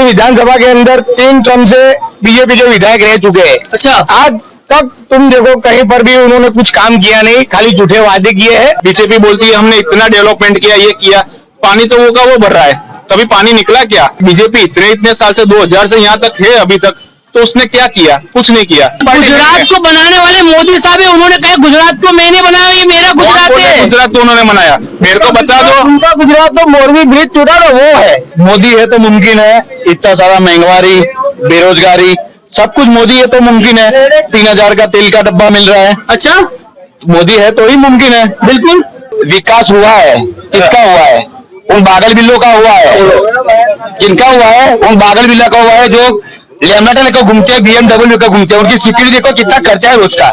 विधानसभा के अंदर 3 टर्म से बीजेपी के विधायक रह चुके हैं। अच्छा, आज तक तुम देखो कहीं पर भी उन्होंने कुछ काम किया नहीं, खाली झूठे वादे किए हैं। बीजेपी बोलती है हमने इतना डेवलपमेंट किया, ये किया, पानी तो वो का वो भर रहा है, कभी पानी निकला क्या? बीजेपी इतने साल से 2000 से यहाँ तक है अभी तक, तो उसने क्या किया? कुछ नहीं किया। गुजरात को बनाने वाले मोदी साहब है, उन्होंने कहा गुजरात को मैंने बनाया, ये मेरा गुजरात है। गुजरात तो उन्होंने बनाया, मेरे को बता दो। उनका गुजरात तो मोरवी ब्रिज टूटा था, वो है। मोदी है तो मुमकिन है, इतना सारा महंगाई, बेरोजगारी, सब कुछ मोदी है तो मुमकिन है। 3000 का तेल का डब्बा मिल रहा है। अच्छा, मोदी है तो ही मुमकिन है। बिल्कुल विकास हुआ है, किसका हुआ है? उन बादल बिल्लो का हुआ है। जिनका हुआ है उन बादल बिल्ला का हुआ है, जो लेमनेटर लेकर घूमते हैं, BMW लेकर घूमते हैं, उनकी सिक्योरिटी देखो कितना खर्चा है रोज का।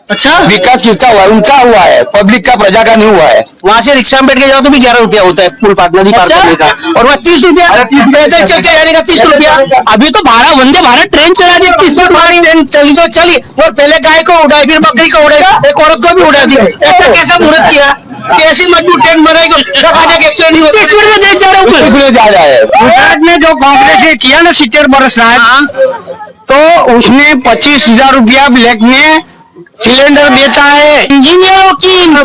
अच्छा, विकास किसका हुआ है? उनका हुआ है, पब्लिक का, प्रजा का नहीं हुआ है। वहां से रिक्शा में बैठ के जाओ तो भी 11 रुपया होता है पुल पार नदी पार करने का, और वह 30 रुपया पैदल चल के जाने का 30 रुपया। अभी तो वंदे भारत ट्रेन चला दी, 30 रुपये ट्रेन चली तो चली, और पहले गाय को उड़ाई, फिर बकरी को उड़ाई, एक औरत को भी उड़ा दी। ऐसा कैसा मुहूर्त किया? कैसी मजबूत ट्रेन बनाएगी? 30 मिनट में देख जा रहा हूँ। गुजरात में जो कांग्रेस ने किया ना 70 वर्ष राज, तो उसने 25,000 रुपया ब्लैक में सिलेंडर देता है। इंजीनियरों की इनकम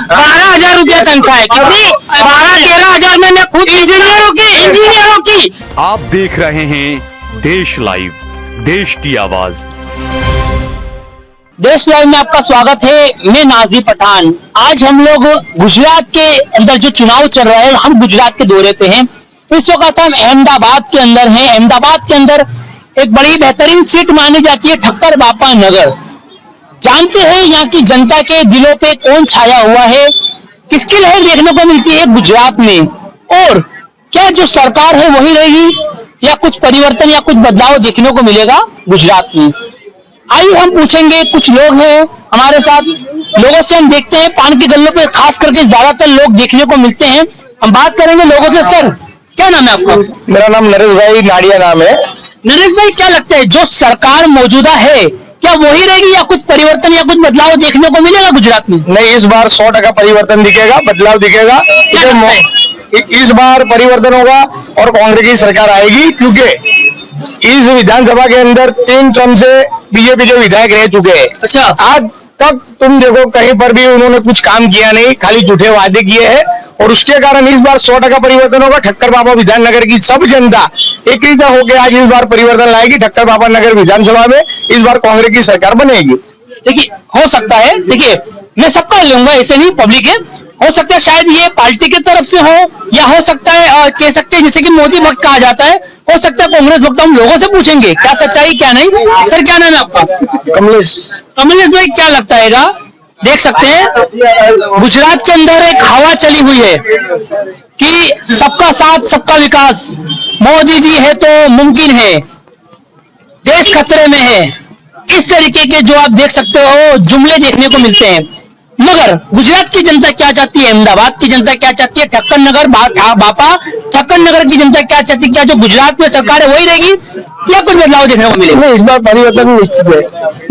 12,000 रुपया तनख्वाह है। कितनी? 12-13,000 में मैं खुद इंजीनियरों की। आप देख रहे हैं देश लाइव, देश की आवाज। देश लाइव में आपका स्वागत है। मैं नाजी पठान। आज हम लोग गुजरात के अंदर जो चुनाव चल रहा है, हम गुजरात के दौरे पे हैं। इस वक्त हम अहमदाबाद के अंदर हैं। अहमदाबाद के अंदर एक बड़ी बेहतरीन सीट मानी जाती है ठक्कर बापा नगर। जानते हैं यहाँ की जनता के दिलों पे कौन छाया हुआ है, किसकी लहर देखने को मिलती है गुजरात में, और क्या जो सरकार है वही रहेगी या कुछ परिवर्तन या कुछ बदलाव देखने को मिलेगा गुजरात में। आइए हम पूछेंगे, कुछ लोग हैं हमारे साथ, लोगों से हम देखते हैं पान के गल्लों पे खास करके ज्यादातर लोग देखने को मिलते हैं। हम बात करेंगे लोगों से। सर, क्या नाम है आपका? मेरा नाम नरेश भाई नाडिया नाम है। नरेश भाई, क्या लगता है जो सरकार मौजूदा है क्या वही रहेगी या कुछ परिवर्तन या कुछ बदलाव देखने को मिलेगा गुजरात में? नहीं, इस बार 100% परिवर्तन दिखेगा, बदलाव दिखेगा। इस बार परिवर्तन होगा और कांग्रेस की सरकार आएगी, क्योंकि इस विधानसभा के अंदर 3 टर्म से बीजेपी के विधायक रह चुके हैं। अच्छा, आज तक तुम देखो कहीं पर भी उन्होंने कुछ काम किया नहीं, खाली झूठे वादे किए हैं, और उसके कारण इस बार 100% परिवर्तन होगा। ठक्कर बाबा विधाननगर की सब जनता एकत्रित होकर आज इस बार परिवर्तन लाएगी। ठक्कर बाबा नगर विधानसभा में इस बार कांग्रेस की सरकार बनेगी। देखिए, हो सकता है, देखिए मैं सबका लूंगा, ऐसे नहीं, पब्लिक है, हो सकता है शायद ये पार्टी की तरफ से हो, या हो सकता है कह सकते हैं जैसे कि मोदी भक्त कहा जाता है, हो सकता है कांग्रेस भक्त। हम लोगों से पूछेंगे क्या सच्चाई क्या नहीं। सर, क्या नाम है आपका? कमलेश। कमलेश भाई, क्या लगता है? देख सकते हैं गुजरात के अंदर एक हवा चली हुई है कि सबका साथ सबका विकास, मोदी जी है तो मुमकिन है, देश खतरे में है, इस तरीके के जो आप देख सकते हो जुमले देखने को मिलते हैं। मगर गुजरात की जनता क्या चाहती है, अहमदाबाद की जनता क्या चाहती है, ठक्कर नगर बापा ठक्कर नगर की जनता क्या चाहती है? क्या जो गुजरात में सरकार है वही रहेगी या कुछ बदलाव देखने को मिलेगा? इस बार परिवर्तन निश्चित है।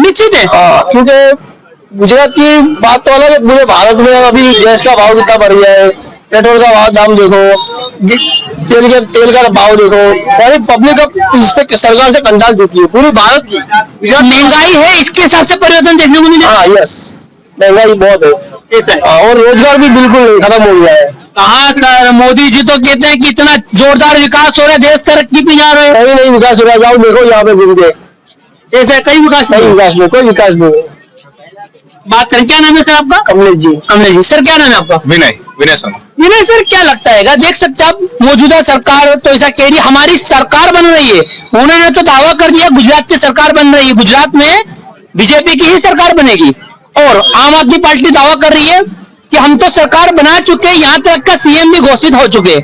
निश्चित है, क्योंकि गुजरात की बात तो अलग है। पूरे भारत में अभी गैस का भाव कितना बढ़ गया है, पेट्रोल का भाव दाम देखो, तेल का भाव देखो, सारी पब्लिक इससे सरकार से कंटाल चुकी है पूरी भारत की। महंगाई है, इसके हिसाब से परिवर्तन देखने को मिलेगा। हाँ, यस, महंगाई बहुत है, और रोजगार भी बिल्कुल खत्म हो गया है। कहाँ सर, मोदी जी तो कहते हैं कि इतना जोरदार विकास हो रहा है, देश तरक्की पे जा रहा है। कहीं नहीं विकास हो रहा, जाओ देखो यहाँ पे घूम के, ऐसा कई विकास नहीं, विकास में कोई विकास नहीं। बात करें, क्या नाम है सर आपका? कमलेश जी। कमलेश जी। सर, क्या नाम है आपका? विनय शर्मा। विनय सर, क्या लगता है? देख सकते हैं आप, मौजूदा सरकार तो ऐसा कह रही है हमारी सरकार बन रही है, उन्होंने तो दावा कर दिया गुजरात की सरकार बन रही है, गुजरात में बीजेपी की ही सरकार बनेगी, और आम आदमी पार्टी दावा कर रही है कि हम तो सरकार बना चुके हैं, यहाँ तक का सीएम भी घोषित हो चुके।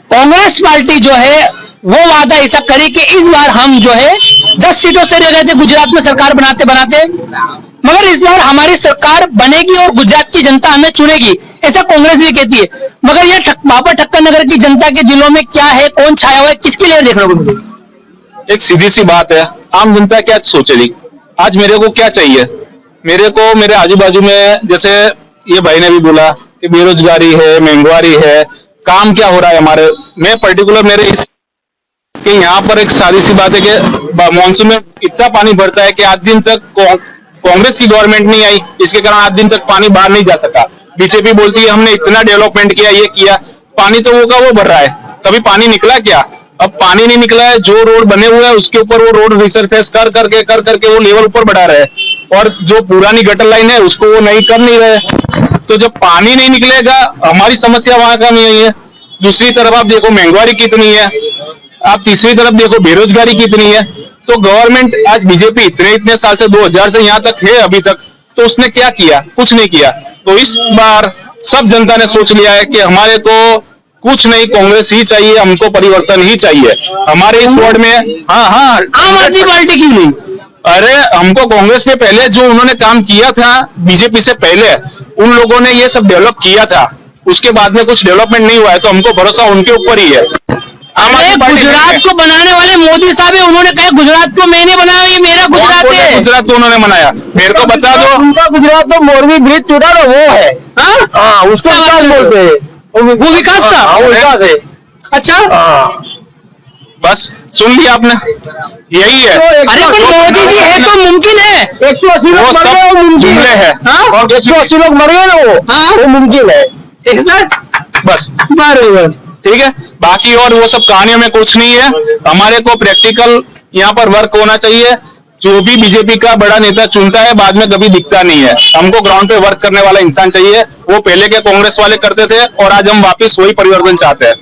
कांग्रेस पार्टी जो है वो वादा ऐसा करे कि इस बार हम जो है 10 सीटों से रह गए थे गुजरात में सरकार बनाते बनाते, मगर इस बार हमारी सरकार बनेगी और गुजरात की जनता हमें चुनेगी, ऐसा कांग्रेस भी कहती है। मगर ये बापा ठक्कर नगर की जनता के दिलों में क्या है, कौन छाया हुआ है, किसकी लहर देखने को मिलेगी? एक सीधी सी बात है, आम जनता क्या सोचेगी? आज मेरे को क्या चाहिए? मेरे को मेरे आजू बाजू में, जैसे ये भाई ने भी बोला कि बेरोजगारी है, महंगाई है, काम क्या हो रहा है हमारे, मैं पर्टिकुलर मेरे इस कि यहाँ पर एक सारी सी बात है कि मानसून में इतना पानी भरता है कि आज दिन तक कांग्रेस की गवर्नमेंट नहीं आई, इसके कारण आज दिन तक पानी बाहर नहीं जा सका। बीजेपी बोलती है हमने इतना डेवलपमेंट किया, ये किया, पानी तो वो का वो भर रहा है, कभी पानी निकला क्या? अब पानी नहीं निकला है, जो रोड बने हुए हैं उसके ऊपर वो रोड रिसरफेस कर करके वो लेवल ऊपर बढ़ा रहे हैं, और जो पुरानी गटर लाइन है उसको वो नहीं कर नहीं रहे। तो जब पानी नहीं निकलेगा, हमारी समस्या वहां का नहीं है। दूसरी तरफ आप देखो महंगाई कितनी है, आप तीसरी तरफ देखो बेरोजगारी कितनी है। तो गवर्नमेंट आज बीजेपी इतने साल से 2000 से यहाँ तक है अभी तक, तो उसने क्या किया? कुछ नहीं किया। तो इस बार सब जनता ने सोच लिया है कि हमारे को कुछ नहीं, कांग्रेस ही चाहिए, हमको परिवर्तन ही चाहिए। हमारे इस वार्ड में हाँ आम आदमी पार्टी क्यों नहीं? अरे हमको कांग्रेस के पहले जो उन्होंने काम किया था, बीजेपी से पहले उन लोगों ने ये सब डेवलप किया था, उसके बाद में कुछ डेवलपमेंट नहीं हुआ है, तो हमको भरोसा उनके ऊपर ही है। गुजरात को बनाने वाले मोदी साहब है, उन्होंने कहा गुजरात को मैंने बनाया, ये मेरा गुजरात है। गुजरात को उन्होंने बनाया, मेरे को बता दो। उनका गुजरात तो मोरबी ब्रिज टूटा ना, वो है। हाँ, उसको विकास बोलते हैं। वो विकास था, वो विकास है। अच्छा, बस सुन लिया आपने, यही है। अरे पर मोदी जी है तो मुमकिन है। 180 लोग मर गए, वो मुमकिन जुमले है। है। 180 लोग मर गए ना, वो मुमकिन है। बस ठीक है, बाकी और वो सब कहानियों में कुछ नहीं है। हमारे को प्रैक्टिकल यहाँ पर वर्क होना चाहिए। जो भी बीजेपी का बड़ा नेता चुनता है बाद में कभी दिखता नहीं है। हमको ग्राउंड पे वर्क करने वाला इंसान चाहिए। वो पहले के कांग्रेस वाले करते थे और आज हम वापस वही परिवर्तन चाहते हैं।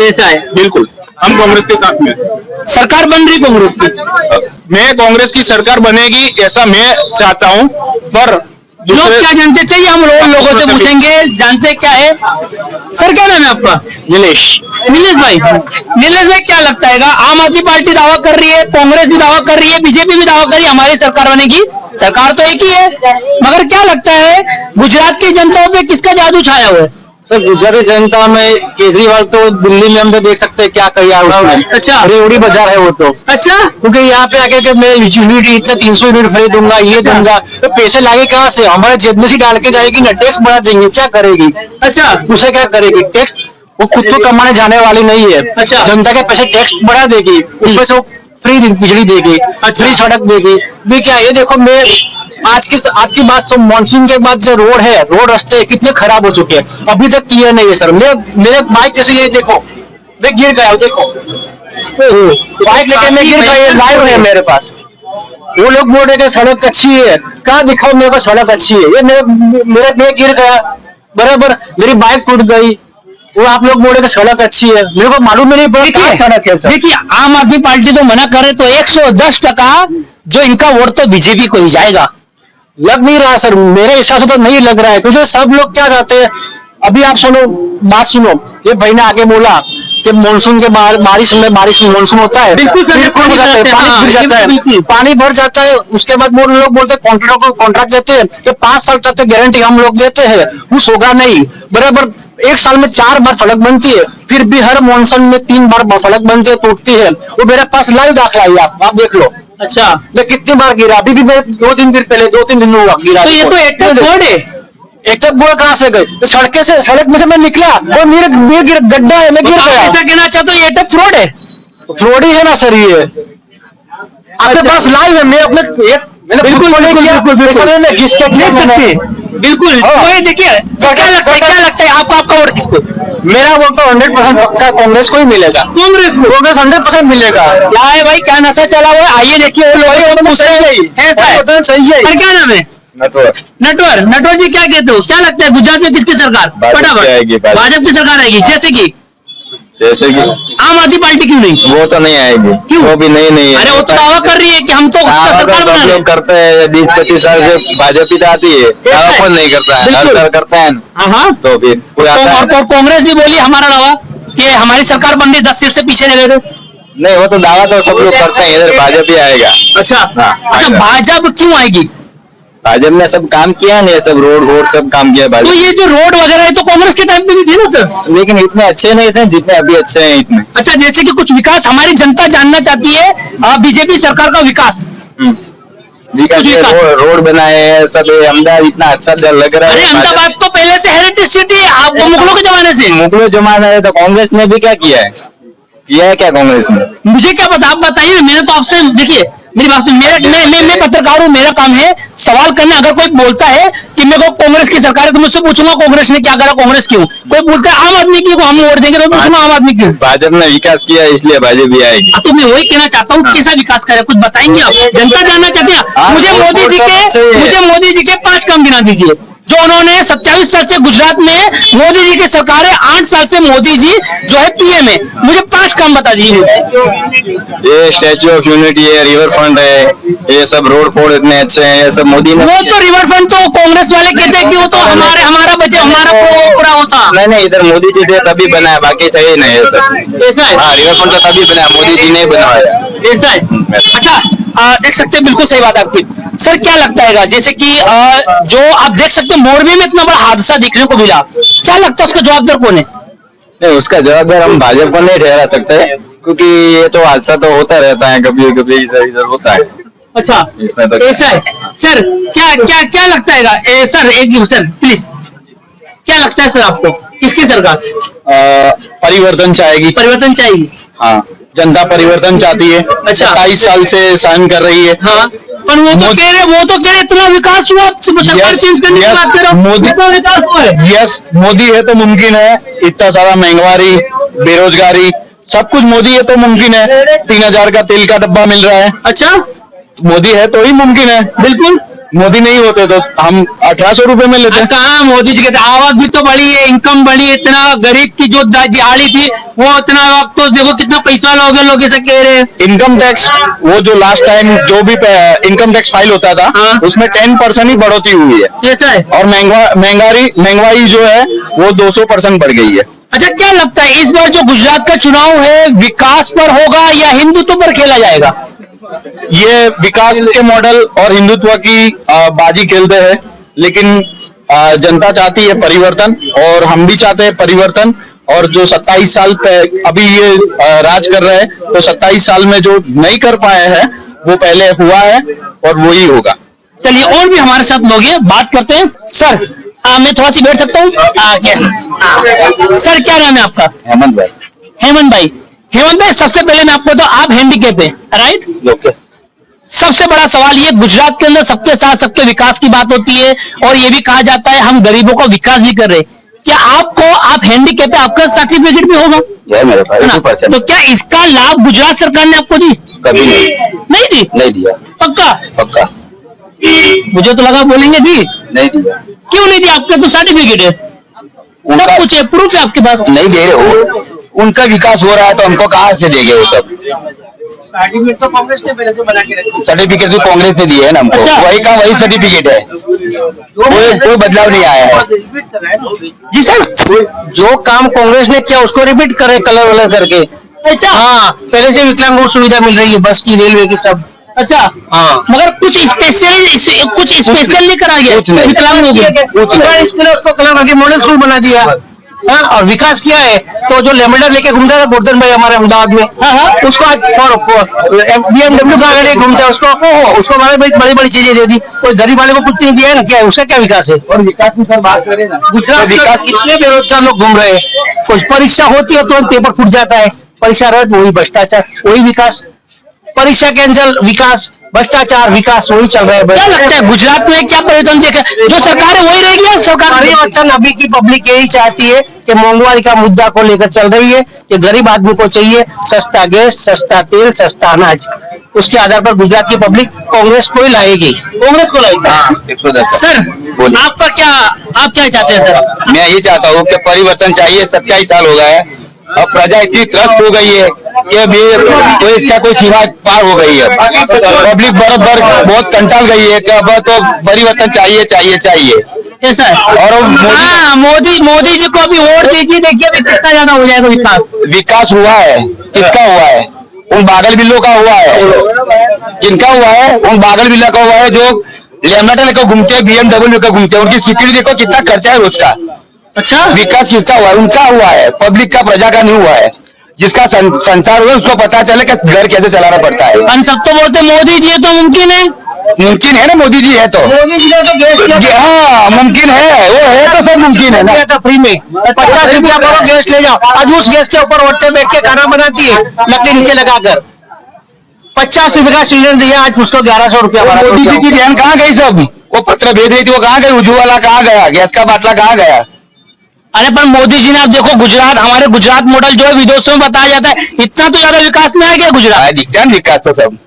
ऐसा है, बिल्कुल हम कांग्रेस के साथ में। सरकार बन रही कांग्रेस की, मैं कांग्रेस की सरकार बनेगी ऐसा मैं चाहता हूँ, पर लोग क्या जानते चाहिए, हम लोगों से पूछेंगे। जानते क्या है सर, क्या नाम है आपका? नीलेश भाई, नीलेश भाई क्या लगता है, आम आदमी पार्टी दावा कर रही है, कांग्रेस भी दावा कर रही है, बीजेपी भी दावा कर रही है हमारी सरकार बनेगी, सरकार तो एक ही है, मगर क्या लगता है गुजरात की जनता पे किसका जादू छाया हुआ है? सर, गुजराती जनता में केजरीवाल तो दिल्ली में हम तो देख सकते हैं क्या किया उसने। अच्छा, रेवड़ी बाजार है वो तो। अच्छा, क्योंकि यहाँ पे आके कि मैं यूनिट इतना 300 यूनिट फ्री दूंगा, ये दूंगा, तो पैसे लागे कहाँ से? हमारे जेब में से डाल के जाएगी ना, टैक्स बढ़ा देंगे, क्या करेगी? अच्छा, उसे क्या करेगी? टैक्स वो खुद तो कमाने जाने वाली नहीं है। अच्छा, जनता के पैसे टैक्स बढ़ा देगी, उसमें से फ्री बिजली देगी, फ्री सड़क देगी। भी क्या ये देखो, मैं आज की बात सुन, मानसून के बाद जो रोड है, रोड रास्ते कितने खराब हो चुके हैं, अभी तक किए नहीं है सर। मेरे बाइक कैसे, ये देखो मैं गिर गया, देखो बाइक लेके मैं गिर गया, लाइव है मेरे पास। वो लोग बोल रहे थे सड़क अच्छी है, कहाँ दिखाओ मेरे को सड़क अच्छी है? ये मेरा मैं गिर गया, बराबर मेरी बाइक टूट गई, वो आप लोग बोल रहे थे सड़क अच्छी है, मेरे को मालूम नहीं पड़ा सड़क है। देखिए आम आदमी पार्टी तो मना करे तो 110% जो इनका वोट तो बीजेपी को ही जाएगा। लग नहीं रहा सर, मेरे हिसाब से तो नहीं लग रहा है, क्योंकि सब लोग क्या चाहते हैं। अभी आप सुनो, बात सुनो, ये भाई ने आगे बोला कि मानसून के बारिश में मानसून होता है, बिल्कुल पानी भर जाता है, पानी भर जाता है। उसके बाद वो लोग बोलते हैं कॉन्ट्रैक्टर को कॉन्ट्रैक्ट देते हैं कि 5 साल तक गारंटी हम लोग देते हैं, कुछ होगा नहीं। बराबर 1 साल में 4 बार सड़क बनती है, फिर भी हर मानसून में 3 बार सड़क बनती है, टूटती है। वो मेरे पास लाइव दाखिला है, आप देख लो। अच्छा, मैं कितनी बार गिरा, अभी भी मैं 2-3 दिन पहले 2-3 दिन हुआ गिरा। तो ये तो रोड है, एक बोल कहाँ से गए? तो सड़क में से मैं निकला और मेरे गड्ढा है, मैं गिर गया। ऐसा कहना चाहते हो ये तो फ्रॉड है? फ्रॉड ही है ना सर ये। आपके पास लाइव है, मैं अपने बिल्कुल बिल्कुल। देखिए क्या लगता है आपको, आपका वोट किसको? मेरा वोट तो 100% पक्का कांग्रेस को ही मिलेगा। कांग्रेस 100% मिलेगा। क्या है भाई, क्या नशा चला हुआ है? आइए देखिए, सही है। पर क्या नाम है? नटवर जी, क्या कहते हो, क्या लगता है गुजरात में किसकी सरकार? भाजपा की सरकार आएगी। जैसे कि आम आदमी पार्टी क्यों नहीं? वो तो नहीं आएगी, क्यों? वो भी नहीं अरे वो तो दावा कर रही है कि हम तो सरकार बना रहे हैं। करते हैं 20-25 साल से भाजपा तो आती है, दावा कौन नहीं करता है? हर साल करते हैं। हाँ, तो फिर कोई आता है? और कांग्रेस भी बोली हमारा दावा कि हमारी सरकार बन रही, 10 सीट से पीछे नहीं रह रहे। नहीं, वो तो दावा तो सब लोग करते हैं, इधर भाजपा ही आएगा। अच्छा, हाँ, भाजपा क्यों आएगी? भाजपा ने सब काम किया नहीं, सब रोड सब काम किया तो भाजपा। ये जो रोड वगैरह है तो कांग्रेस के टाइम पे भी थे ना सर, लेकिन इतने अच्छे नहीं थे जितने अभी अच्छे हैं इतने। अच्छा, जैसे कि कुछ विकास हमारी जनता जानना चाहती है, बीजेपी सरकार का विकास। रोड बनाए हैं सब, अहमदाबाद इतना अच्छा लग रहा है। अरे अहमदाबाद तो पहले से हेरिटेज सिटी है, आपको मुगलों के जमाने से। मुगलों जमाने है तो कांग्रेस ने भी क्या किया है? किया है क्या कांग्रेस ने? मुझे क्या पता, आप बताइए। मैंने तो आपसे, देखिए मेरी बात सुनिए, मैं पत्रकार हूँ, मेरा काम है सवाल करना। अगर कोई बोलता है कि मेरे को कांग्रेस की सरकार है, तो मुझसे पूछूंगा कांग्रेस ने क्या करा, कांग्रेस क्यों। कोई बोलता है आम आदमी की को हम वोट देंगे, तो पूछूंगा आम आदमी क्यों। भाजपा ने विकास किया इसलिए भाजपा भी आएगी। तो मैं वही कहना चाहता हूँ, कैसा विकास करे, कुछ बताएंगे आप? जनता जानना चाहते हैं। मुझे मोदी जी के 5 काम गिना दीजिए जो उन्होंने 27 साल से गुजरात में मोदी जी की सरकार है, 8 साल से मोदी जी जो है पीएम है। मुझे 5 काम बता दीजिए। ये स्टैच्यू ऑफ यूनिटी है, रिवर फ्रंट है, ये सब रोड फोड़ इतने अच्छे हैं, ये सब मोदी ने। वो तो रिवर फ्रंट तो कांग्रेस वाले कहते हैं कि वो तो हमारा बजट, हमारा पूरा होता। नहीं, इधर मोदी जी थे तभी बनाया, बाकी थे ही नहीं ये सब। ऐसा है? हाँ, रिवर फ्रंट तो तभी बनाया, मोदी जी ने बनवाया। ऐसा है? अच्छा, देख सकते हैं, बिल्कुल सही बात है आपकी। सर क्या लगता है, जैसे कि जो आप देख सकते हैं मोरबी में इतना बड़ा हादसा देखने को मिला, क्या लगता है उसका जवाबदार कौन है? नहीं, उसका जवाबदार हम भाजपा को नहीं ठहरा सकते, क्योंकि ये तो हादसा तो होता रहता है, कभी कभी इधर होता है। अच्छा, इसमें तो ऐसा है। सर क्या लगता है सर, एक सर प्लीज, क्या लगता है सर आपको, किसकी सरकार परिवर्तन चाहेगी? परिवर्तन चाहिए? हाँ, जनता परिवर्तन चाहती है। अच्छा। 27 साल से सहन कर रही है। हाँ, पर वो तो कह रहे इतना विकास हुआ, सरकार चेंज करने की बात कर रहा हूँ, मोदी इतना विकास हुआ है। यस, मोदी है तो मुमकिन है। इतना सारा महंगाई, बेरोजगारी, सब कुछ मोदी है तो मुमकिन है। 3000 का तेल का डब्बा मिल रहा है। अच्छा, मोदी है तो ही मुमकिन है। बिल्कुल। मोदी नहीं होते तो हम 1800 रुपए में लेते। कहाँ मोदी जी कहते, आवाज भी तो बढ़ी है, इनकम बढ़ी है, इतना गरीब की जो दिहाड़ी थी वो इतना, अब तो देखो कितना पैसा लोगे, लोग ऐसा कह रहे हैं। इनकम टैक्स, वो जो लास्ट टाइम जो भी इनकम टैक्स फाइल होता था, हाँ। उसमें 10% ही बढ़ोतरी हुई है। ऐसा है? और महंगाई जो है वो 200% बढ़ गई है। अच्छा, क्या लगता है इस बार जो गुजरात का चुनाव है विकास पर होगा या हिंदुत्व पर खेला जाएगा? ये विकास के मॉडल और हिंदुत्व की बाजी खेलते हैं, लेकिन जनता चाहती है परिवर्तन, और हम भी चाहते हैं परिवर्तन। और जो 27 साल पे अभी ये राज कर रहे हैं, तो 27 साल में जो नहीं कर पाए हैं वो पहले हुआ है और वो ही होगा। चलिए, और भी हमारे साथ लोग हैं, बात करते हैं। सर मैं थोड़ा सी बैठ सकता हूँ? सर क्या नाम है आपका? हेमंत भाई। हेमंत भाई, सबसे पहले मैं आपको, तो आप हैंडीकैप है, राइट? ओके। सबसे बड़ा सवाल ये, गुजरात के अंदर सबके साथ सबके विकास की बात होती है, और ये भी कहा जाता है हम गरीबों का विकास भी कर रहे हैं। क्या आप हैंडीकैप है, आपका सर्टिफिकेट भी होगा? मेरे पास। तो क्या इसका लाभ गुजरात सरकार ने आपको दी? कभी नहीं दी? नहीं दिया। पक्का? मुझे तो लगा बोलेंगे जी। नहीं दिया। क्यों नहीं दिया? आपका तो सर्टिफिकेट है, सब कुछ है, प्रूफ है आपके पास। नहीं दे रहे, उनका विकास हो रहा है तो हमको कहाँ से देंगे वो सब? सर्टिफिकेट तो कांग्रेस ने पहले से बना के रखी। सर्टिफिकेट तो कांग्रेस ने दिए है ना हमको। अच्छा। वही का वही सर्टिफिकेट है, कोई बदलाव नहीं आया है। जी सर, जो काम कांग्रेस ने किया उसको रिपीट करे, कलर वलर करके। अच्छा। हाँ, पहले से विकलांगों को सुविधा मिल रही है, बस की, रेलवे की, सब। अच्छा। हाँ, मगर कुछ स्पेशल नहीं करा गया विकलांगों को। उसको कलर करके मॉडल स्कूल बना दिया। हाँ, और विकास किया है। तो जो लेमडर लेके घूमता था गोवर्धन भाई हमारे अहमदाबाद में, उसको आज BMW का लेके घूमता है, उसको हमारे बड़ी बड़ी चीजें दे दी। कोई गरीब वाले को कुछ नहीं दिया है ना, क्या उसका क्या विकास है? और विकास की सर बात करें ना, गुजरात विकास, कितने बेरोजगार लोग घूम रहे हैं। कोई परीक्षा होती है तुरंत पेपर फूट जाता है, परीक्षा रद्द, वही भ्रष्टाचार, वही विकास, परीक्षा कैंसिल, विकास, भ्रष्टाचार, विकास, वही चल रहा है। क्या लगता है गुजरात में क्या परिवर्तन देखा? जो सरकार है वही रहेगी या सरकार? परिवर्तन अभी की पब्लिक यही चाहती है कि महंगाई का मुद्दा को लेकर चल रही है कि गरीब आदमी को चाहिए सस्ता गैस, सस्ता तेल, सस्ता अनाज। उसके आधार पर गुजरात की पब्लिक कांग्रेस को ही लाएगी। कांग्रेस को लाएगी। सर आपका क्या, आप क्या चाहते हैं सर? मैं ये चाहता हूँ कि परिवर्तन चाहिए। 27 साल हो गए, अब प्रजा इतनी त्रस्त हो गई है कि अभी कोई इसका कोई सीमा पार हो गई है। पब्लिक बराबर बहुत कंटाल गई है कि अब तो परिवर्तन चाहिए चाहिए चाहिए। ऐसा है? और मोदी जी को अभी वोट दीजिए, देखिए कितना ज्यादा हो जाएगा विकास। विकास हुआ है, किसका हुआ है? उन बादल बिल्लों का हुआ है। जिनका हुआ है उन बादल बिल्ला का हुआ है, जो लेमडर लेकर घूमते हैं, BMW लेकर घूमते हैं। उनकी सिक्योरिटी देखो कितना खर्चा है रोज का। अच्छा, विकास किसका हुआ है? उनका हुआ है, पब्लिक का, प्रजा का नहीं हुआ है। जिसका संसार हुआ उसको पता चले कि घर कैसे चलाना पड़ता है। हम सब तो बोलते मोदी जी तो मुमकिन है, मुमकिन है ना, मोदी जी है तो। मोदी जी ने तो गैस जी दिया हाँ, मुमकिन है, वो है तो सब मुमकिन है ना। था फ्री में, 50 रुपया भरो गैस ले जाओ। आज उस गैस के ऊपर औरतें बैठ के खाना बनाती है लकड़ी नीचे लगाकर। 50 रुपए का सिलेंडर दिया, आज उसको 1100 रुपया भरा। मोदी जी की बहन कहाँ गई सब? वो पत्र भेज रही थी, वो कहाँ गई? उज्ज्वला कहाँ गया? गैस का बाटला कहाँ गया? अरे पर मोदी जी ने, आप देखो गुजरात, हमारे गुजरात मॉडल जो है विदेशों में बताया जाता है, इतना तो ज्यादा विकास में आ गया गुजरात। दिखता है विकास तो सब,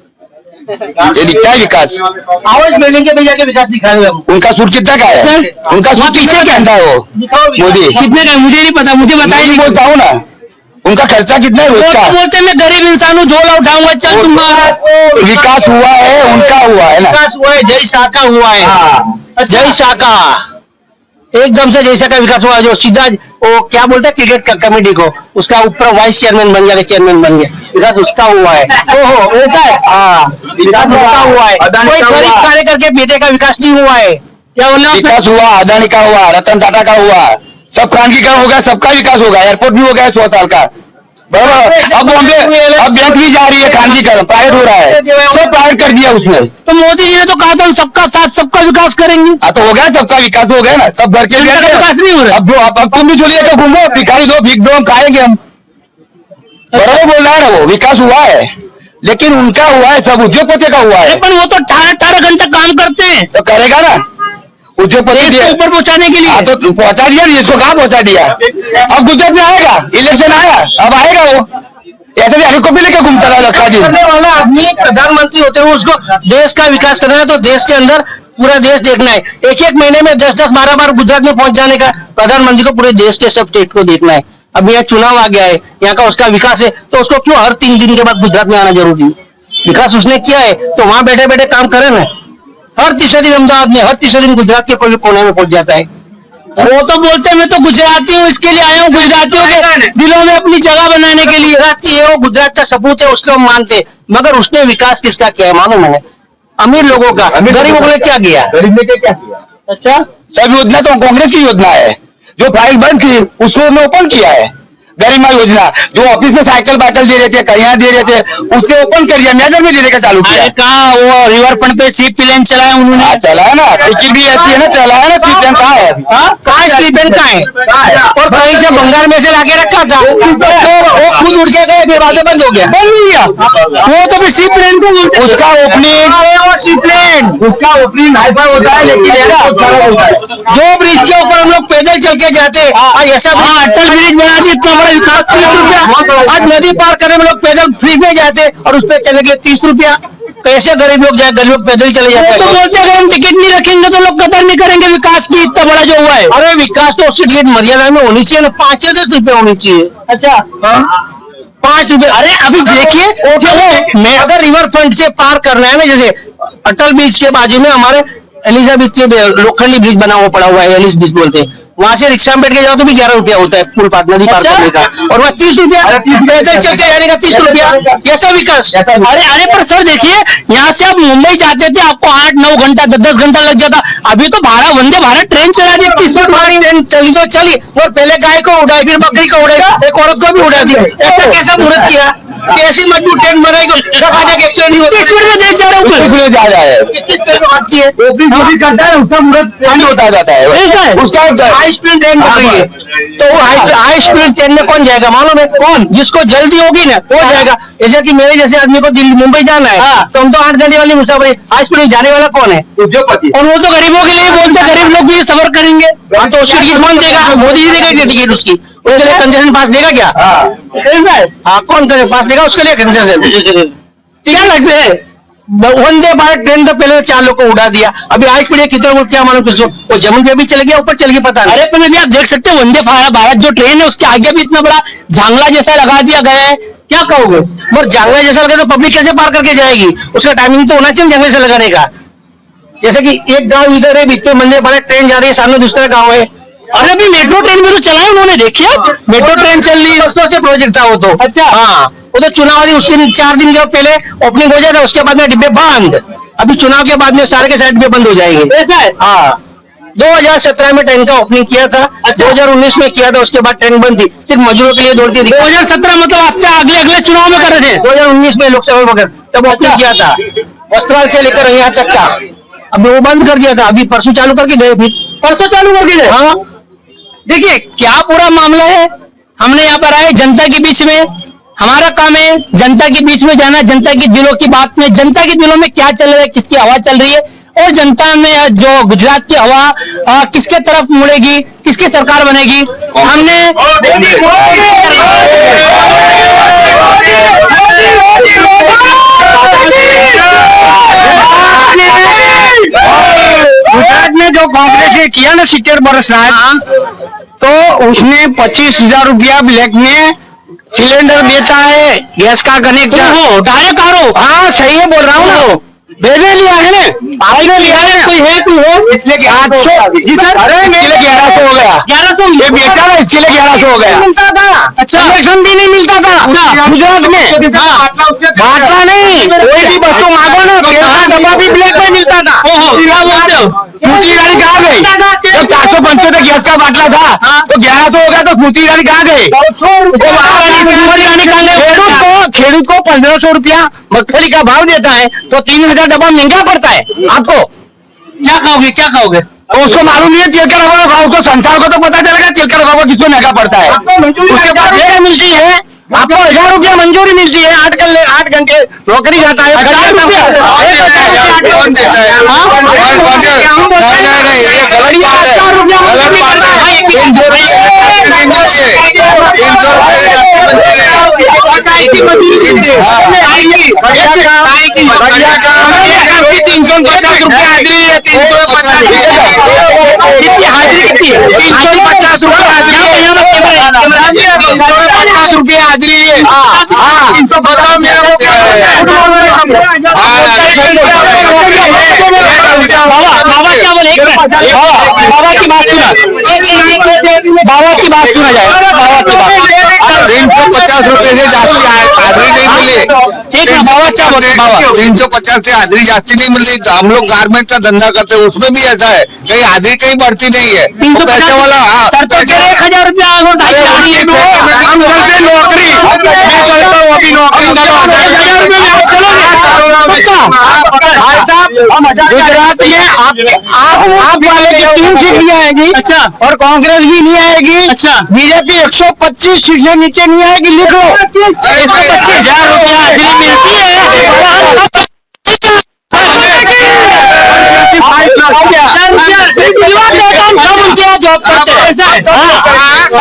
ये दिखता है विकास। आवाज बिल्डिंग के भैया के विकास दिखाएंगे हम। उनका सूट कितना का है? उनका सूट पीछे पहनता है वो मोदी? कितने का मुझे नहीं पता, मुझे बताइए। मैं बोलता हूँ ना, उनका खर्चा कितना है रोज का? बोलते मैं गरीब इंसान हूँ, झोला उठाऊंगा, चल दूंगा। विकास हुआ है, उनका हुआ है ना। विकास हुआ है, जय शाह का हुआ है। जय शाह का एकदम से जैसा का विकास हुआ, जो सीधा वो क्या बोलते हैं क्रिकेट कमेटी को, उसका ऊपर वाइस चेयरमैन बन गया, चेयरमैन बन गया, विकास उसका हुआ है। ओहो ऐसा है, हाँ विकास उसका हुआ है। कोई गरीब कार्यकर के बेटे का विकास नहीं हुआ है। क्या बोला? विकास हुआ, अदानी का हुआ, रतन टाटा का हुआ, सब क्रांतिकारी हो गया, सबका विकास होगा। एयरपोर्ट भी हो गया 100 साल का, बराबर। अब बॉम्बे, अब बैंक भी जा रही है, क्रांतिकरण प्राइवेट हो रहा है, सब प्राइवेट कर दिया उसने। तो मोदी जी ने तो कहा था सबका साथ सबका विकास करेंगे। तो हो गया, सबका विकास हो गया ना, सब घर के विकास नहीं हो रहा। अब तुम भी चलिए तो घूमो, भिखारी दो, भीख दो, हम खाएंगे हम। बराबर बोल रहा है ना, वो विकास हुआ है, लेकिन उनका हुआ है, सब उद्योगपति का हुआ है। पर वो तो 18 घंटे काम करते हैं, तो करेगा ना उद्योगपति देश को ऊपर पहुंचाने के लिए। तो पहुंचा दिया, इसको कहाँ पहुंचा दिया? अब गुजरात में आएगा, इलेक्शन आया, अब आएगा वो। ऐसे भी हेलीकॉप्टर लेके घूमता रहा लखा जी। करने वाला आदमी प्रधानमंत्री होते हैं, उसको देश का विकास करना है, तो देश के अंदर पूरा देश देखना है। एक महीने में 10-10, 12 बार गुजरात में पहुंच जाने का, प्रधानमंत्री को पूरे देश के सब स्टेट को देखना है। अब यहाँ चुनाव आ गया है, यहाँ का उसका विकास है, तो उसको क्यों हर 3 दिन के बाद गुजरात में आना जरूरी है? विकास उसने किया है तो वहां बैठे बैठे काम करे ना। हर तीसरे दिन अहमदाबाद में, हर तीसरे दिन गुजरात के कोई कोने में पहुंच जाता है। वो तो बोलते हैं मैं तो गुजराती हूँ, इसके लिए आया हूँ, गुजरातियों के दिलों में अपनी जगह बनाने के लिए। गुजराती है, वो गुजरात का सपूत है, उसको हम मानते हैं। मगर उसने विकास किसका किया है मालूम है? अमीर लोगों का, गरीबों ने क्या किया? गरीब ने क्या किया? अच्छा, सब योजना तो कांग्रेस की योजना है, जो फाइल बंद थी उसको उन्होंने ओपन किया है। गरिमा योजना, जो ऑफिस में साइकिल बाइकल दे रहे थे, कहीं दे रहे थे, उससे ओपन कर दिया, मेजर में देने का चालू किया। अरे कहा वो रिवर फ्रंट पे सी प्लेन चलाया उन्होंने। चला है ना, टिकट भी ऐसी है ना, चला है ना, सीट कहाँ है? कहाँ स्टीफन का है? और कहीं से बंगाल में से लाके रखा था, तो वो खुद उड़ के गए, दरवाजे बंद हो गया, बंद नहीं गया। वो तो फिर सी प्लेन को उसका ओपनिंग, उसका ओपनिंग हाईफाई होता है, लेकिन जो ब्रिज के ऊपर हम लोग पैदल चल के जाते, आज ऐसा अटल ब्रिज बना दी, इतना बड़ा विकास, 30 रुपया। आज नदी पार करने में लोग पैदल फ्री में जाते और उस पर चले गए 30 रुपया। कैसे गरीब लोग जाए? गरीब लोग पैदल चले जाते हैं। तो बोलते अगर हम टिकट नहीं रखेंगे तो लोग कदर नहीं करेंगे विकास की, इतना बड़ा जो हुआ है। अरे विकास तो उसकी टिकट मर्यादा में होनी चाहिए ना, 5-10 रुपये होनी चाहिए। अच्छा, 5 रुपये। अरे अभी देखिए, मैं अगर रिवर फ्रंट से पार करना है ना, जैसे अटल ब्रिज के बाजू में हमारे एलिजाबेथ के लोखंडी ब्रिज बना हुआ पड़ा हुआ है, एलिस ब्रिज बोलते हैं, वहां से रिक्शा में बैठ के जाओ तो भी 11 रुपया होता है पुल पार, नदी पार करने का, और वह 30 रुपया पैदल चल के जाने का 30 रुपया। कैसा विकास? अरे पर सर देखिए, यहाँ से आप मुंबई जाते थे, आपको 8-9 घंटा 10-10 घंटा लग जाता। अभी तो वंदे भारत ट्रेन चला दी, 30 मिनट हमारी ट्रेन चली तो चली, और पहले गाय को उड़ाई, फिर बकरी को उड़ाई, एक औरत को भी उड़ा दी। ऐसा कैसा मुहूर्त किया? कैसी मजबूत ट्रेन बनाई? 30 मिनट में देख जा रहा हूँ, जा रहा है, उसका मुहूर्त होता जाता है, उसका हाई स्पीड ट्रेन बन गई है। तो वो हाई स्पीड ट्रेन में कौन जाएगा मालूम है? कौन? जिसको जल्दी होगी ना वो जाएगा। जैसे कि मेरे जैसे आदमी को दिल्ली मुंबई जाना है, तो हम तो 8 घंटे वाली मुसाफरी, हाई स्पीड में जाने वाला कौन है? उद्योगपति। और वो तो गरीबों के लिए बोलते, गरीब लोग भी सफर करेंगे। हाँ, तो उसकी टिकट कौन देगा? मोदी जी देगा क्या टिकट उसकी? उसके लिए कंसेशन पास देगा क्या? हाँ, कौन करे पास देगा उसके लिए कंसेशन? क्या लगता है? वंदे भारत ट्रेन तो पहले 4 लोग को उड़ा दिया, अभी हाई स्पीड कितना लोग क्या मालूम किसको? वो जमीन पे भी चले गया, ऊपर चल गया, पता नहीं। अरे पर अभी आप देख सकते हैं, वंदे भारत जो ट्रेन है उसके आगे भी इतना बड़ा झांगला जैसा लगा दिया गया है, क्या कहोगे? मगर जांगला जैसा लगे तो पब्लिक कैसे पार करके जाएगी? उसका टाइमिंग तो होना चाहिए जंगले से लगाने का। जैसे कि एक गांव इधर है, बीते वंदे भारत ट्रेन जा रही है, सामने दूसरा गांव है। अरे अभी मेट्रो ट्रेन में तो चला है उन्होंने, देखिए मेट्रो ट्रेन चल रही है। बरसों से प्रोजेक्ट था वो तो। अच्छा। हाँ, वो तो चुनाव वाली उसके 4 दिन के पहले ओपनिंग हो जाता, उसके बाद में डिब्बे बंद। अभी चुनाव के बाद में सारे के सारे डिब्बे बंद हो जाएंगे। ऐसा है? हाँ, 2017 में ट्रेन का ओपनिंग किया था, 2019 में किया था, उसके बाद ट्रेन बंद थी, सिर्फ मजदूरों के लिए दौड़ती थी। 2017 मतलब आपसे अगले चुनाव में कर रहे थे? 2019 में लोकसभा वगैरह तब ओपनिंग किया था, वस्त्राल से लेकर यहाँ तक का, अब वो बंद कर दिया था, अभी परसों चालू करके गए, फिर परसों चालू करके गए। हाँ देखिए क्या पूरा मामला है, हमने यहाँ पर आए जनता के बीच में, हमारा काम है जनता के बीच में जाना, जनता के दिलों की बात में, जनता के दिलों में क्या चल रहा है, किसकी हवा चल रही है, और जनता में जो गुजरात की हवा किसके तरफ मुड़ेगी, किसकी सरकार बनेगी। हमने गुजरात में जो कांग्रेस ने किया ना 70 वर्ष राज, तो उसने 25,000 रुपया ब्लैक में सिलेंडर देता है, गैस का कनेक्शन हो डायरेक्ट आरो। हाँ सही है, बोल रहा हूँ ना, देने लिया है ना, आपने लिया है, कोई है इसलिए 800 जी सर, अरे इसलिए 1100 हो गया, 1100 ये बेचा ना, इसलिए 1100 हो गया, मिलता था। अच्छा कनेक्शन भी नहीं मिलता था गुजरात में, बांटा नहीं, कोई भी वस्तु मांगो ना, तेल का डब्बा भी ब्लैक में मिलता था। क्या बोलते हो, स्मृति ईरानी कहाँ गई? जब 475 गैस का बाटला था तो 1100 हो गया, तो स्मृति ईरानी कहाँ गई? खेडूत को 1500 रुपया मगफली का भाव देता है, तो 3000 डब्बा महंगा पड़ता है आपको। क्या कहोगे, क्या कहोगे? तो उसको मालूम नहीं है तेल का डब्बा का भाव, उसको संसार को तो पता चलेगा तेल का डब्बा किसको महंगा पड़ता है। उसके बाद ये मिलती है आपको 1000 रुपया मंजूरी मिलती है, 8 घंटे नौकरी जाता है, 1000 रुपया हाजिरी कितनी है? 350 रुपया हाजिरी है। बाबा क्या बोले, बाबा की बात सुना, बाबा की बात सुना जाए, बाबा की बात 350 रुपए से जास्ती हाजिरी नहीं मिली। एक बाबा क्या बोले, बाबा 350 से हाजिरी जास्ती नहीं मिल रही। हम लोग गारमेंट का धंधा करते हैं, उसमें भी ऐसा है, कहीं हाजिरी कहीं बढ़ती नहीं है। 350 वाला 1000 रुपया हम करते नौकरी, मैं करता हूँ अभी नौकरी, गुजरात में आप वाले की 3 सीट नहीं आएगी। अच्छा, और कांग्रेस भी नहीं आएगी। अच्छा, बीजेपी 125 सीट से नीचे नहीं आएगी, लिख लो। 125,000 रुपया हाजिरी मिलती है।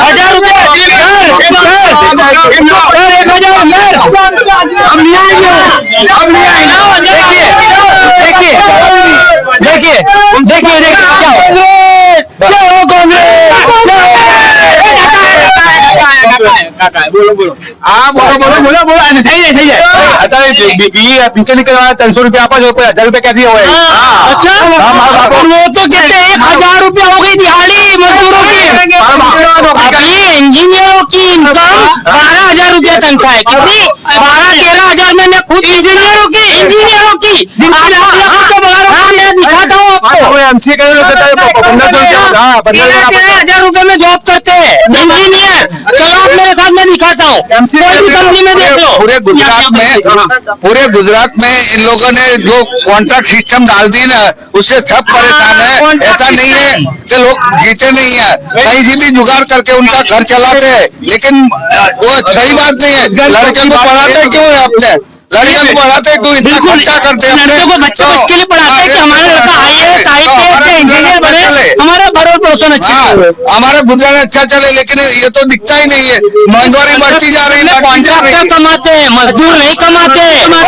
1000 रुपया हम नहीं आएंगे, हम नहीं आएंगे। देखिए क्या हो बोलो अच्छा पीछे निकल रहा है 300 रुपया आपस 1000 रुपया क्या दिया हुआ है। अच्छा, वो तो कहते हैं 1000 रुपया हो गई दिहाड़ी मजदूरों की। अभी इंजीनियरों की इनकम 12,000 रुपया तनख्वाह है, कितनी 12-13,000 में मैं खुद इंजीनियरों की दिखाता हूँ आपको। एमसीए 13,000 रुपए में जॉब करते हैं इंजीनियर, तो आप मेरे सामने दिखाता हूँ, कोई भी कंपनी में देख लो। पूरे गुजरात में इन लोगों ने जो कॉन्ट्रैक्ट सिस्टम डाल दी ना, उससे सब परेशान है। ऐसा नहीं है कि लोग जीते नहीं है, कहीं से भी जुगाड़ करके उनका घर चलाते हैं, लेकिन वो सही बात नहीं है। लड़के को पढ़ाते क्यों है अपने, लड़के को पढ़ाते क्यों, इतना खर्चा करते हैं लड़के को, बच्चे को इसके लिए पढ़ाते हैं कि हमारा लड़का IAS IPS या इंजीनियर बने, हमारा भरण पोषण अच्छा है, हमारा गुजरात अच्छा चले, लेकिन ये तो दिखता ही नहीं है। महंगाई बढ़ती जा रही है, कॉन्ट्रैक्टर कमाते हैं, मजदूर नहीं कमाते।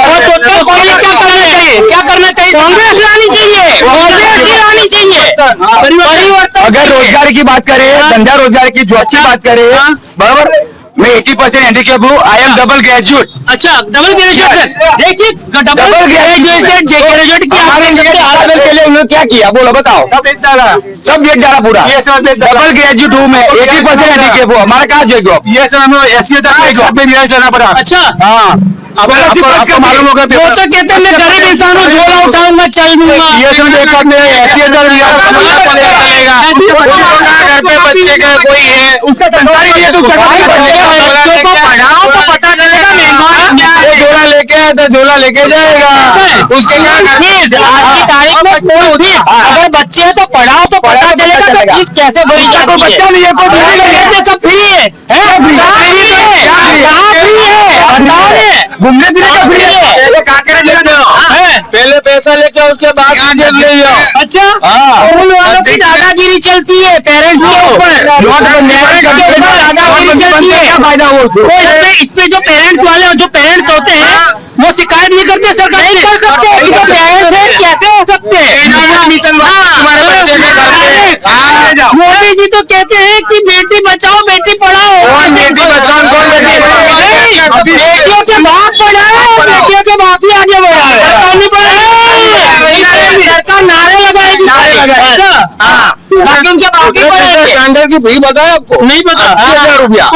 और तो उसके लिए क्या करना चाहिए, क्या करना चाहिए? कांग्रेस लानी चाहिए, कांग्रेस ही लानी चाहिए परिवर्तन। अगर रोजगार की बात करें, धंधा रोजगार की जॉब की बात करें, बराबर, मैं 80% हैंडीकैप हूँ। I am double graduate. अच्छा, डबल ग्रेजुएट। देखिए डबल ग्रेजुएट की आपने के लिए उन्होंने क्या किया, बोलो बताओ। सब बेच डाला पूरा। डबल ग्रेजुएट हूँ मैं, 80% हैंडीकैप हूँ। हमारा कहाँ जॉब, जॉब में जाना पड़ा। अच्छा, हाँ, आपको मालूम होगा वो तो कहते हैं मैं गरीब इंसान हूँ, झोला उठाऊंगा चल दूंगा। ये समझो एक आदमी हैसियत और चलेगा घर पे बच्चे का कोई है उसका सरकारी भी है तो बच्चों को पढ़ाओ तो पता चलेगा वो झोला लेके आया तो झोला लेके जाएगा उसके क्या फीस आज की तारीख में कोई भी अगर बच्चे हैं तो पढ़ाओ तो पता चलेगा तो फीस कैसे भरी जाती है। बच्चा नहीं है कहते सब फ्री है, घूमने फिरने का फ्री है पहले पैसा लेके उसके बाद आगे ले जाओ। अच्छा उन वालों की दादागिरी चलती है पेरेंट्स के ऊपर, दादागिरी चलती है। इसमें जो पेरेंट्स वाले जो पेरेंट्स होते हैं वो शिकायत नहीं करते, सरकार नहीं कर सकते, जो पेरेंट्स हैं कैसे हो सकते हैं। मोदी जी तो कहते हैं कि बेटी बचाओ बेटी पढ़ाओ, बेटी बचाओ बेटियों के बाप पढ़ाओ, बेटियों के बाप ही आगे बढ़ाओ, सरकार नहीं पढ़ाएगी, सरकार नारे लगाएगी बाकी उनके बाप ही पढ़ाएंगे। स्टैंडर्ड की फी बताया आपको नहीं पता, 10,000 रुपया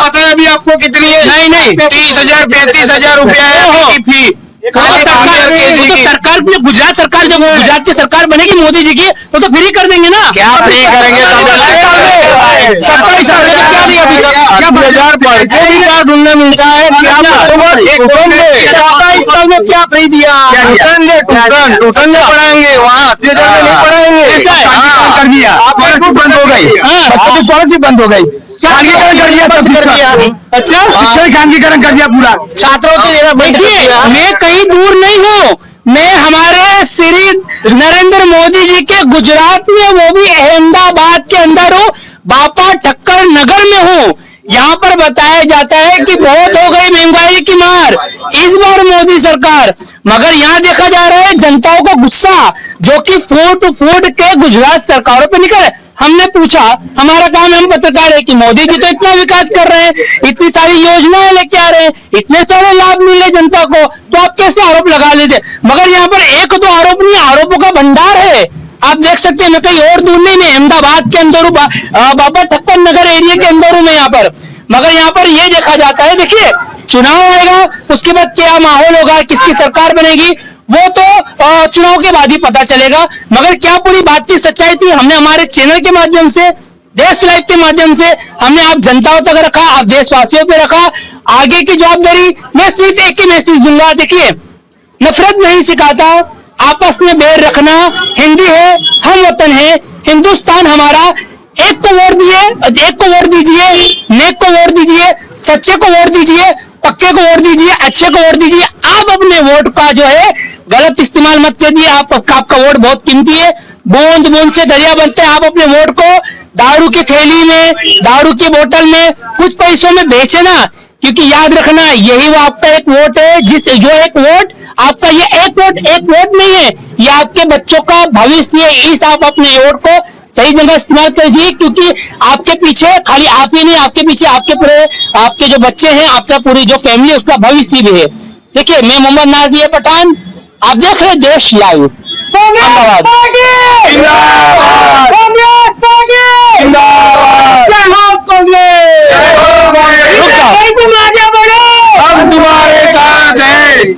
पता है अभी आपको कितनी है? नहीं 30,000 35,000 रुपया है उसकी फी सरकार जो गुजरात सरकार जब गुजरात की सरकार बनेगी मोदी जी की तो फ्री कर देंगे ना। क्या फ्री करेंगे? 27,000 ढूंढने मिलता है क्या फ्री दिया? ट्यूशन में पढ़ाएंगे वहाँ 80,000 में नहीं पढ़ाएंगे। कर दिया आपको बंद हो गई, पॉलिसी बंद हो गई, खानगीकरण कर दिया, सब कर दिया। अच्छा खानगीकरण कर दिया पूरा छात्रों की। देखिए मैं कहीं दूर नहीं हूँ, मैं हमारे श्री नरेंद्र मोदी जी के गुजरात में वो भी अहमदाबाद के अंदर हूँ, बापा ठक्कर नगर में हूँ। यहाँ पर बताया जाता है कि बहुत हो गई महंगाई की मार इस बार मोदी सरकार, मगर यहाँ देखा जा रहा है जनताओं का गुस्सा जो कि फूट फूट के गुजरात सरकारों पे निकले। हमने पूछा, हमारा काम है हम पत्रकार है कि मोदी जी तो इतना विकास कर रहे हैं, इतनी सारी योजनाएं लेके आ रहे हैं, इतने सारे लाभ मिल रहे जनता को, तो आप कैसे आरोप लगा लेते? मगर यहाँ पर एक दो आरोप नहीं, आरोपों का भंडार है। आप देख सकते हैं, मैं कहीं और दूर नहीं, मैं अहमदाबाद के अंदर हूँ, बाबा ठक्कर नगर एरिया के अंदर हूँ मैं यहाँ पर। मगर यहाँ पर ये देखा जाता है, देखिए चुनाव आएगा उसके बाद क्या माहौल होगा, किसकी सरकार बनेगी वो तो चुनाव के बाद ही पता चलेगा। मगर क्या पूरी बात की सच्चाई थी, हमने हमारे चैनल के माध्यम से, देश लाइव के माध्यम से हमने आप जनताओं तक रखा, आप देशवासियों पे रखा। आगे की जवाबदारी मैं सिर्फ एक ही मैसेज दूंगा, देखिए नफरत नहीं सिखाता, आपस में बैर रखना, हिंदी है, हम वतन है, हिंदुस्तान हमारा। एक को वोट दिए, एक को वोट दीजिए, नेक को वोट दीजिए, सच्चे को वोट दीजिए, पक्के को वोट दीजिए, अच्छे को वोट दीजिए। आप अपने वोट का जो है गलत इस्तेमाल मत कीजिए, आपका वोट बहुत कीमती है, बूंद बूंद से दरिया बनते हैं। आप अपने वोट को दारू की थैली में, दारू की बोतल में, कुछ पैसों में बेचे ना, क्योंकि याद रखना यही वो आपका एक वोट है, जो एक वोट आपका, ये एक वोट नहीं है, ये आपके बच्चों का भविष्य है। इस आप अपने वोट को सही जगह इस्तेमाल कीजिए, क्योंकि आपके पीछे खाली आप ही नहीं, आपके पीछे आपके जो बच्चे हैं, आपका पूरी जो फैमिली है उसका भविष्य भी है। देखिए मैं मोहम्मद नाजिर पठान, आप देख रहे देश लाइव। धन्यवाद। तुम आगे बढ़ो, हम तुम्हारे साथ हैं।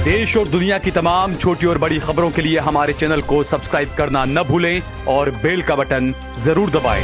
देश और दुनिया की तमाम छोटी और बड़ी खबरों के लिए हमारे चैनल को सब्सक्राइब करना न भूलें और बेल का बटन जरूर दबाएं।